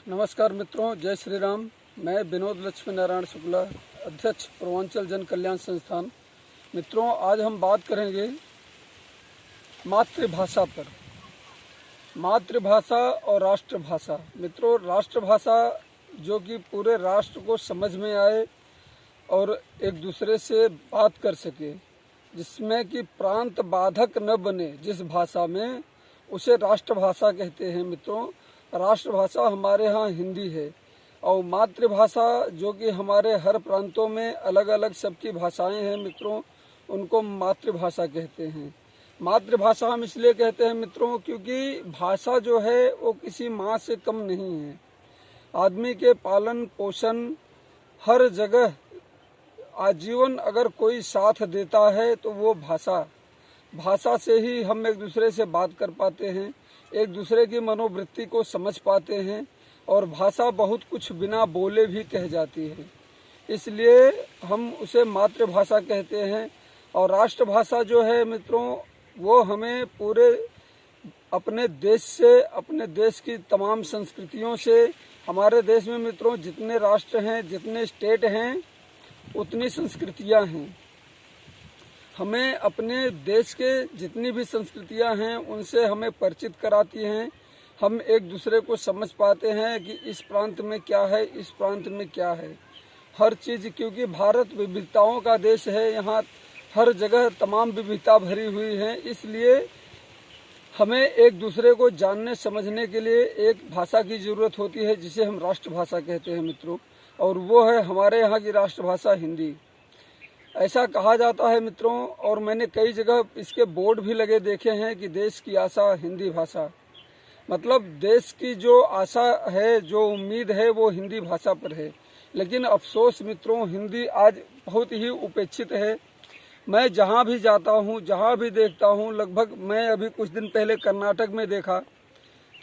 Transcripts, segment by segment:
नमस्कार मित्रों, जय श्री राम। मैं विनोद लक्ष्मी नारायण शुक्ला, अध्यक्ष पूर्वांचल जन कल्याण संस्थान। मित्रों, आज हम बात करेंगे मातृभाषा पर। मातृभाषा और राष्ट्रभाषा। मित्रों, राष्ट्रभाषा जो कि पूरे राष्ट्र को समझ में आए और एक दूसरे से बात कर सके, जिसमें कि प्रांत बाधक न बने जिस भाषा में, उसे राष्ट्रभाषा कहते हैं। मित्रों, राष्ट्रभाषा हमारे यहाँ हिंदी है और मातृभाषा जो कि हमारे हर प्रांतों में अलग अलग सबकी भाषाएं हैं मित्रों, उनको मातृभाषा कहते हैं। मातृभाषा हम इसलिए कहते हैं मित्रों क्योंकि भाषा जो है वो किसी माँ से कम नहीं है। आदमी के पालन पोषण हर जगह आजीवन अगर कोई साथ देता है तो वो भाषा से ही हम एक दूसरे से बात कर पाते हैं, एक दूसरे की मनोवृत्ति को समझ पाते हैं और भाषा बहुत कुछ बिना बोले भी कह जाती है, इसलिए हम उसे मातृभाषा कहते हैं। और राष्ट्रभाषा जो है मित्रों, वो हमें पूरे अपने देश से, अपने देश की तमाम संस्कृतियों से, हमारे देश में मित्रों जितने राष्ट्र हैं, जितने स्टेट हैं, उतनी संस्कृतियां हैं। हमें अपने देश के जितनी भी संस्कृतियां हैं उनसे हमें परिचित कराती हैं। हम एक दूसरे को समझ पाते हैं कि इस प्रांत में क्या है, इस प्रांत में क्या है, हर चीज़। क्योंकि भारत विविधताओं का देश है, यहाँ हर जगह तमाम विविधता भरी हुई है, इसलिए हमें एक दूसरे को जानने समझने के लिए एक भाषा की ज़रूरत होती है, जिसे हम राष्ट्रभाषा कहते हैं मित्रों, और वो है हमारे यहाँ की राष्ट्रभाषा हिंदी। ऐसा कहा जाता है मित्रों, और मैंने कई जगह इसके बोर्ड भी लगे देखे हैं कि देश की आशा हिंदी भाषा। मतलब देश की जो आशा है, जो उम्मीद है, वो हिंदी भाषा पर है। लेकिन अफसोस मित्रों, हिंदी आज बहुत ही उपेक्षित है। मैं जहाँ भी जाता हूँ, जहाँ भी देखता हूँ, लगभग मैं अभी कुछ दिन पहले कर्नाटक में देखा,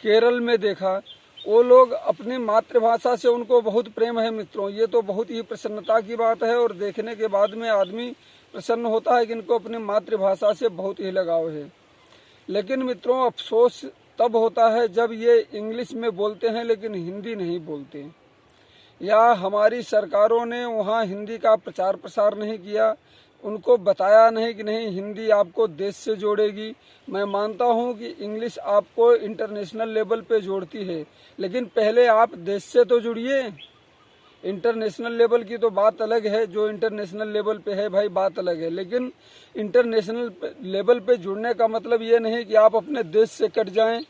केरल में देखा, वो लोग अपनी मातृभाषा से उनको बहुत प्रेम है मित्रों। ये तो बहुत ही प्रसन्नता की बात है और देखने के बाद में आदमी प्रसन्न होता है कि इनको अपनी मातृभाषा से बहुत ही लगाव है। लेकिन मित्रों, अफसोस तब होता है जब ये इंग्लिश में बोलते हैं लेकिन हिंदी नहीं बोलते, या हमारी सरकारों ने वहाँ हिंदी का प्रचार प्रसार नहीं किया, उनको बताया नहीं कि नहीं, हिंदी आपको देश से जोड़ेगी। मैं मानता हूँ कि इंग्लिश आपको इंटरनेशनल लेवल पे जोड़ती है, लेकिन पहले आप देश से तो जुड़िए। इंटरनेशनल लेवल की तो बात अलग है, जो इंटरनेशनल लेवल पे है भाई, बात अलग है। लेकिन इंटरनेशनल लेवल पे जुड़ने का मतलब ये नहीं कि आप अपने देश से कट जाएं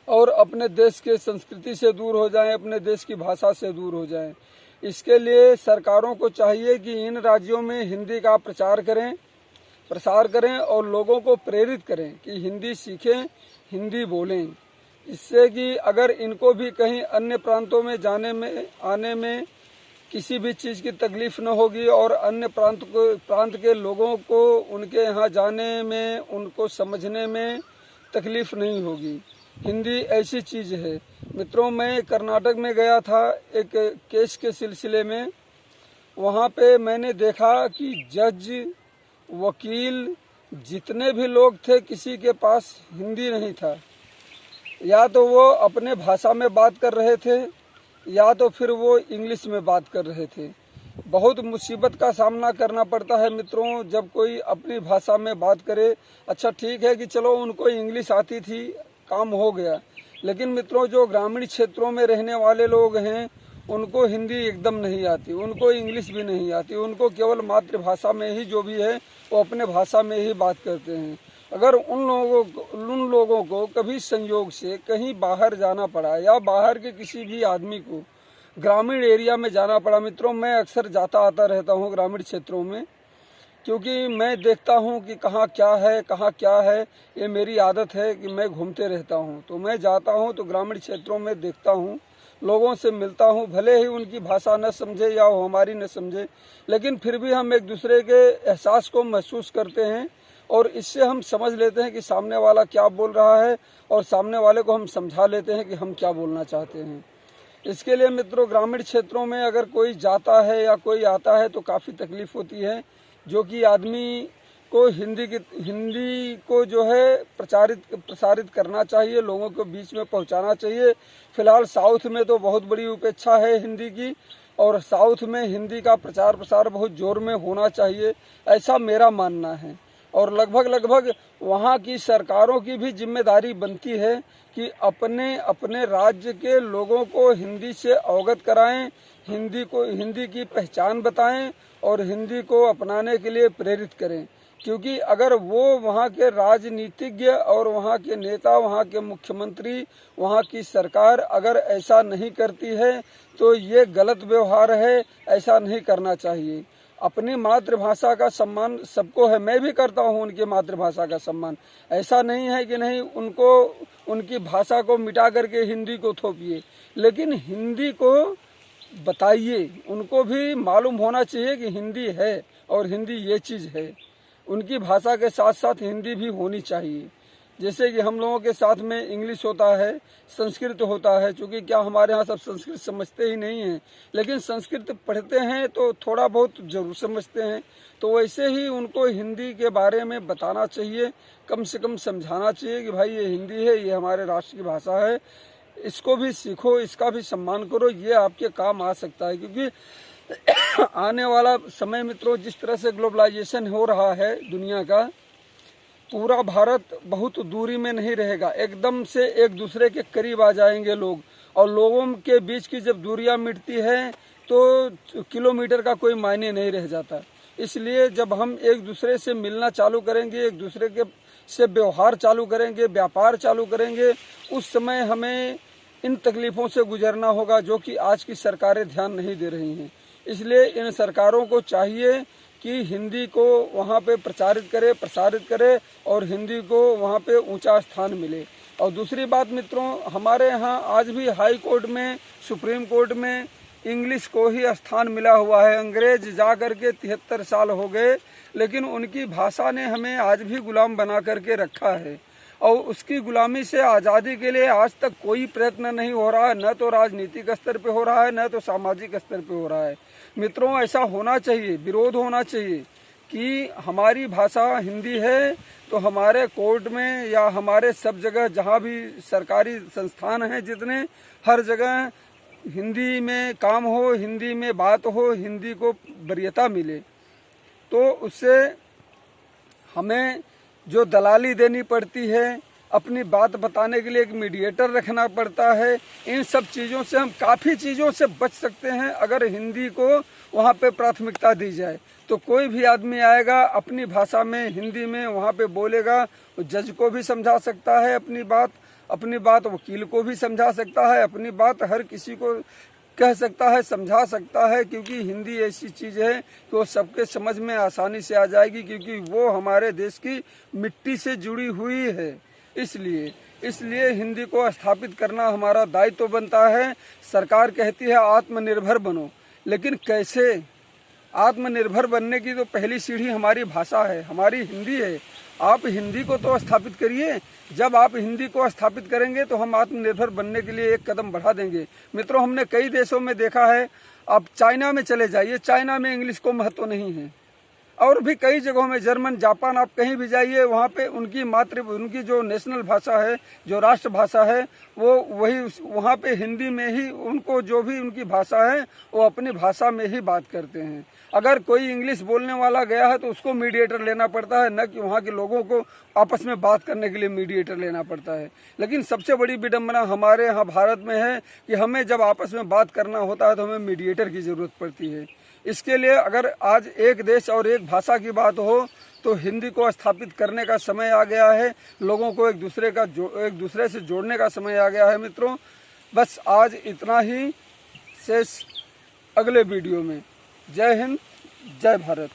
और अपने देश के संस्कृति से दूर हो जाएं, अपने देश की भाषा से दूर हो जाएं। इसके लिए सरकारों को चाहिए कि इन राज्यों में हिंदी का प्रसार करें और लोगों को प्रेरित करें कि हिंदी सीखें, हिंदी बोलें। इससे कि अगर इनको भी कहीं अन्य प्रांतों में जाने में आने में किसी भी चीज़ की तकलीफ न होगी और अन्य प्रांत के लोगों को उनके यहाँ जाने में, उनको समझने में तकलीफ नहीं होगी। हिंदी ऐसी चीज़ है मित्रों। मैं कर्नाटक में गया था एक केस के सिलसिले में। वहाँ पे मैंने देखा कि जज, वकील, जितने भी लोग थे, किसी के पास हिंदी नहीं था। या तो वो अपने भाषा में बात कर रहे थे या तो फिर वो इंग्लिश में बात कर रहे थे। बहुत मुसीबत का सामना करना पड़ता है मित्रों जब कोई अपनी भाषा में बात करे। अच्छा ठीक है कि चलो उनको इंग्लिश आती थी, काम हो गया, लेकिन मित्रों जो ग्रामीण क्षेत्रों में रहने वाले लोग हैं उनको हिंदी एकदम नहीं आती, उनको इंग्लिश भी नहीं आती, उनको केवल मातृभाषा में ही जो भी है वो अपने भाषा में ही बात करते हैं। अगर उन लोगों को कभी संयोग से कहीं बाहर जाना पड़ा या बाहर के किसी भी आदमी को ग्रामीण एरिया में जाना पड़ा, मित्रों मैं अक्सर जाता आता रहता हूँ ग्रामीण क्षेत्रों में, क्योंकि मैं देखता हूँ कि कहाँ क्या है, ये मेरी आदत है कि मैं घूमते रहता हूँ। तो मैं जाता हूँ तो ग्रामीण क्षेत्रों में देखता हूँ, लोगों से मिलता हूँ, भले ही उनकी भाषा न समझे या वो हमारी न समझे, लेकिन फिर भी हम एक दूसरे के एहसास को महसूस करते हैं और इससे हम समझ लेते हैं कि सामने वाला क्या बोल रहा है और सामने वाले को हम समझा लेते हैं कि हम क्या बोलना चाहते हैं। इसके लिए मित्रों ग्रामीण क्षेत्रों में अगर कोई जाता है या कोई आता है तो काफ़ी तकलीफ होती है, जो कि आदमी को हिंदी को जो है प्रसारित करना चाहिए, लोगों के बीच में पहुंचाना चाहिए। फिलहाल साउथ में तो बहुत बड़ी उपेक्षा है हिंदी की, और साउथ में हिंदी का प्रचार प्रसार बहुत जोर में होना चाहिए, ऐसा मेरा मानना है। और लगभग वहाँ की सरकारों की भी जिम्मेदारी बनती है कि अपने अपने राज्य के लोगों को हिंदी से अवगत कराएं, हिंदी की पहचान बताएं और हिंदी को अपनाने के लिए प्रेरित करें। क्योंकि अगर वो वहाँ के राजनीतिज्ञ और वहाँ के नेता, वहाँ के मुख्यमंत्री, वहाँ की सरकार अगर ऐसा नहीं करती है तो ये गलत व्यवहार है, ऐसा नहीं करना चाहिए। अपनी मातृभाषा का सम्मान सबको है, मैं भी करता हूँ उनकी मातृभाषा का सम्मान। ऐसा नहीं है कि नहीं, उनको उनकी भाषा को मिटा करके हिंदी को थोपिए, लेकिन हिंदी को बताइए। उनको भी मालूम होना चाहिए कि हिंदी है और हिंदी ये चीज़ है। उनकी भाषा के साथ साथ हिंदी भी होनी चाहिए। जैसे कि हम लोगों के साथ में इंग्लिश होता है, संस्कृत होता है, चूँकि क्या हमारे यहाँ सब संस्कृत समझते ही नहीं हैं, लेकिन संस्कृत पढ़ते हैं तो थोड़ा बहुत जरूर समझते हैं। तो वैसे ही उनको हिंदी के बारे में बताना चाहिए, कम से कम समझाना चाहिए कि भाई ये हिंदी है, ये हमारे राष्ट्र की भाषा है, इसको भी सीखो, इसका भी सम्मान करो, ये आपके काम आ सकता है। क्योंकि आने वाला समय मित्रों, जिस तरह से ग्लोबलाइजेशन हो रहा है दुनिया का, पूरा भारत बहुत दूरी में नहीं रहेगा, एकदम से एक दूसरे के करीब आ जाएंगे लोग। और लोगों के बीच की जब दूरियां मिटती है तो किलोमीटर का कोई मायने नहीं रह जाता। इसलिए जब हम एक दूसरे से मिलना चालू करेंगे, एक दूसरे के से व्यवहार चालू करेंगे, व्यापार चालू करेंगे, उस समय हमें इन तकलीफ़ों से गुजरना होगा जो कि आज की सरकारें ध्यान नहीं दे रही हैं। इसलिए इन सरकारों को चाहिए कि हिंदी को वहाँ पे प्रसारित करे और हिंदी को वहाँ पे ऊंचा स्थान मिले। और दूसरी बात मित्रों, हमारे यहाँ आज भी हाई कोर्ट में, सुप्रीम कोर्ट में इंग्लिश को ही स्थान मिला हुआ है। अंग्रेज जा कर के 73 साल हो गए, लेकिन उनकी भाषा ने हमें आज भी गुलाम बना करके रखा है। और उसकी गुलामी से आज़ादी के लिए आज तक कोई प्रयत्न नहीं हो रहा है, न तो राजनीतिक स्तर पे हो रहा है, न तो सामाजिक स्तर पे हो रहा है। मित्रों, ऐसा होना चाहिए, विरोध होना चाहिए कि हमारी भाषा हिंदी है तो हमारे कोर्ट में या हमारे सब जगह जहाँ भी सरकारी संस्थान हैं जितने, हर जगह हिंदी में काम हो, हिंदी में बात हो, हिंदी को वरीयता मिले। तो उससे हमें जो दलाली देनी पड़ती है, अपनी बात बताने के लिए एक मीडिएटर रखना पड़ता है, इन सब चीज़ों से हम काफ़ी चीज़ों से बच सकते हैं अगर हिंदी को वहाँ पे प्राथमिकता दी जाए। तो कोई भी आदमी आएगा अपनी भाषा में, हिंदी में वहाँ पे बोलेगा, जज को भी समझा सकता है अपनी बात वकील को भी समझा सकता है, अपनी बात हर किसी को कह सकता है, समझा सकता है। क्योंकि हिंदी ऐसी चीज़ है कि वो सबके समझ में आसानी से आ जाएगी, क्योंकि वो हमारे देश की मिट्टी से जुड़ी हुई है। इसलिए हिंदी को स्थापित करना हमारा दायित्व बनता है। सरकार कहती है आत्मनिर्भर बनो, लेकिन कैसे? आत्मनिर्भर बनने की तो पहली सीढ़ी हमारी भाषा है, हमारी हिंदी है। आप हिंदी को तो स्थापित करिए। जब आप हिंदी को स्थापित करेंगे तो हम आत्मनिर्भर बनने के लिए एक कदम बढ़ा देंगे। मित्रों, हमने कई देशों में देखा है, आप चाइना में चले जाइए, चाइना में इंग्लिश को महत्व नहीं है। और भी कई जगहों में, जर्मन, जापान, आप कहीं भी जाइए, वहाँ पे उनकी जो नेशनल भाषा है, जो राष्ट्र भाषा है, वो वही, वहाँ पे हिंदी में ही उनको जो भी उनकी भाषा है वो अपनी भाषा में ही बात करते हैं। अगर कोई इंग्लिश बोलने वाला गया है तो उसको मीडिएटर लेना पड़ता है, न कि वहाँ के लोगों को आपस में बात करने के लिए मीडिएटर लेना पड़ता है। लेकिन सबसे बड़ी विडंबना हमारे यहाँ भारत में है कि हमें जब आपस में बात करना होता है तो हमें मीडिएटर की ज़रूरत पड़ती है। इसके लिए अगर आज एक देश और एक भाषा की बात हो तो हिंदी को स्थापित करने का समय आ गया है, लोगों को एक दूसरे से जोड़ने का समय आ गया है। मित्रों, बस आज इतना ही, शेष अगले वीडियो में। जय हिंद, जय भारत।